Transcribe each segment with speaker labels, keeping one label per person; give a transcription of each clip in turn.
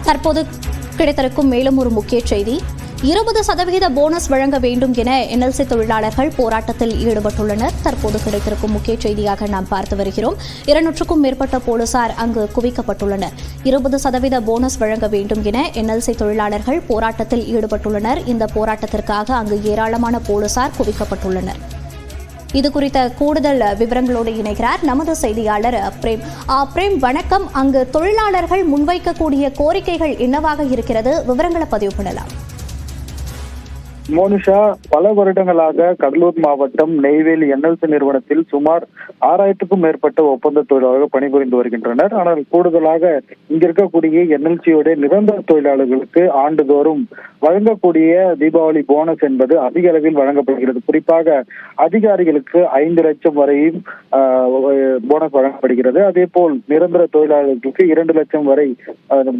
Speaker 1: தற்போது கிடைத்திருக்கும் மேலும் ஒரு முக்கிய செய்தி, 20% போனஸ் வழங்க வேண்டும் என என்எல்சி தொழிலாளர்கள் போராட்டத்தில் ஈடுபட்டுள்ளனர். தற்போது கிடைத்திருக்கும் முக்கிய செய்தியாக நாம் பார்த்து வருகிறோம். 200க்கும் மேற்பட்ட போலீசார் அங்கு குவிக்கப்பட்டுள்ளனர். 20% போனஸ் வழங்க வேண்டும் என என்எல்சி தொழிலாளர்கள் போராட்டத்தில் ஈடுபட்டுள்ளனர். இந்த போராட்டத்திற்காக அங்கு ஏராளமான போலீசார் குவிக்கப்பட்டுள்ளனர். இது குறித்த கூடுதல் விவரங்களோடு இணைகிறார் நமது செய்தியாளர் பிரேம். பிரேம், வணக்கம். அங்கு தொழிலாளர்கள் முன்வைக்கக்கூடிய கோரிக்கைகள் என்னவாக இருக்கிறது? விவரங்களை பதிவு பண்ணலாம்.
Speaker 2: மோனிஷா, பல வருடங்களாக கடலூர் மாவட்டம் நெய்வேலி என்எல்சி நிறுவனத்தில் சுமார் 6000க்கும் மேற்பட்ட ஒப்பந்த தொழிலாளர்கள் பணிபுரிந்து வருகின்றனர். ஆனால் கூடுதலாக இங்க இருக்கக்கூடிய என்எல்சியோட நிரந்தர தொழிலாளர்களுக்கு ஆண்டுதோறும் வழங்கக்கூடிய தீபாவளி போனஸ் என்பது அதிக அளவில் வழங்கப்படுகிறது. குறிப்பாக அதிகாரிகளுக்கு 5 லட்சம் வரையும் போனஸ் வழங்கப்படுகிறது. அதே போல் நிரந்தர தொழிலாளர்களுக்கு 2 லட்சம் வரை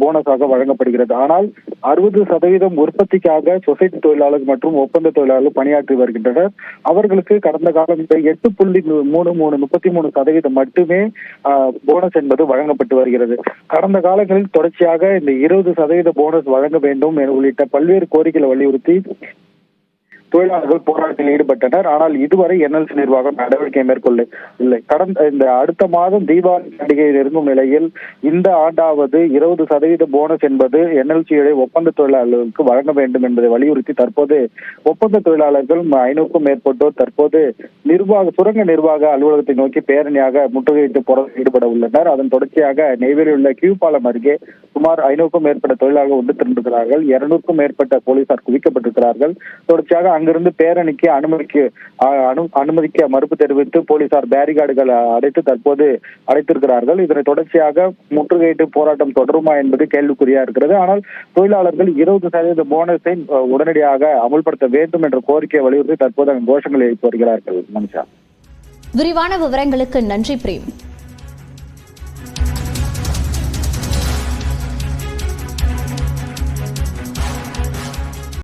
Speaker 2: போனஸாக வழங்கப்படுகிறது. ஆனால் 60% உற்பத்திக்காக சொசைட்டி தொழிலாளர்கள் மற்றும் ஒப்பந்த தொழிலாளர்கள் பணியாற்றி வருகின்றனர். அவர்களுக்கு கடந்த காலம் 8.33% மட்டுமே போனஸ் என்பது வழங்கப்பட்டு வருகிறது. கடந்த காலங்களில் தொடர்ச்சியாக இந்த 20% போனஸ் வழங்க வேண்டும் என உள்ளிட்ட பல்வேறு கோரிக்கைகளை வலியுறுத்தி தொழிலாளர்கள் போராட்டத்தில் ஈடுபட்டனர். ஆனால் இதுவரை என்எல்சி நிர்வாகம் நடவடிக்கை மேற்கொள்ளவில்லை. இந்த அடுத்த மாதம் தீபாவளி பண்டிகை நெருங்கும் நிலையில் இந்த ஆண்டாவது 20% போனஸ் என்பது என்எல்சியுடைய ஒப்பந்த தொழிலாளர்களுக்கு வழங்க வேண்டும் என்பதை வலியுறுத்தி தற்போது ஒப்பந்த தொழிலாளர்கள் 500க்கும் மேற்பட்டோர் தற்போது சுரங்க நிர்வாக அலுவலகத்தை நோக்கி பேரணியாக முற்றுகையிட்டு போராட்டத்தில் ஈடுபட உள்ளனர். அதன் தொடர்ச்சியாக நெய்வேலியில் உள்ள கியூ பாலம் அருகே சுமார் 500க்கும் மேற்பட்ட தொழிலாளர்கள் ஒன்று திரண்டிருக்கிறார்கள். 200க்கும் மேற்பட்ட போலீசார் குவிக்கப்பட்டிருக்கிறார்கள். தொடர்ச்சியாக அங்கிருந்து பேரணிக்கு அனுமதிக்க மறுப்பு தெரிவித்து போலீசார் பேரிகார்டுகள் தற்போது அடைத்திருக்கிறார்கள். இதனை தொடர்ச்சியாக முற்றுகையிட்டு போராட்டம் தொடருமா என்பது கேள்விக்குறியா இருக்கிறது. ஆனால் தொழிலாளர்கள் 20% போனஸை உடனடியாக அமல்படுத்த வேண்டும் என்ற கோரிக்கையை வலியுறுத்தி தற்போது கோஷங்களை எழுப்பி வருகிறார்கள். மனுஷா,
Speaker 1: விரிவான விவரங்களுக்கு நன்றி பிரேம்.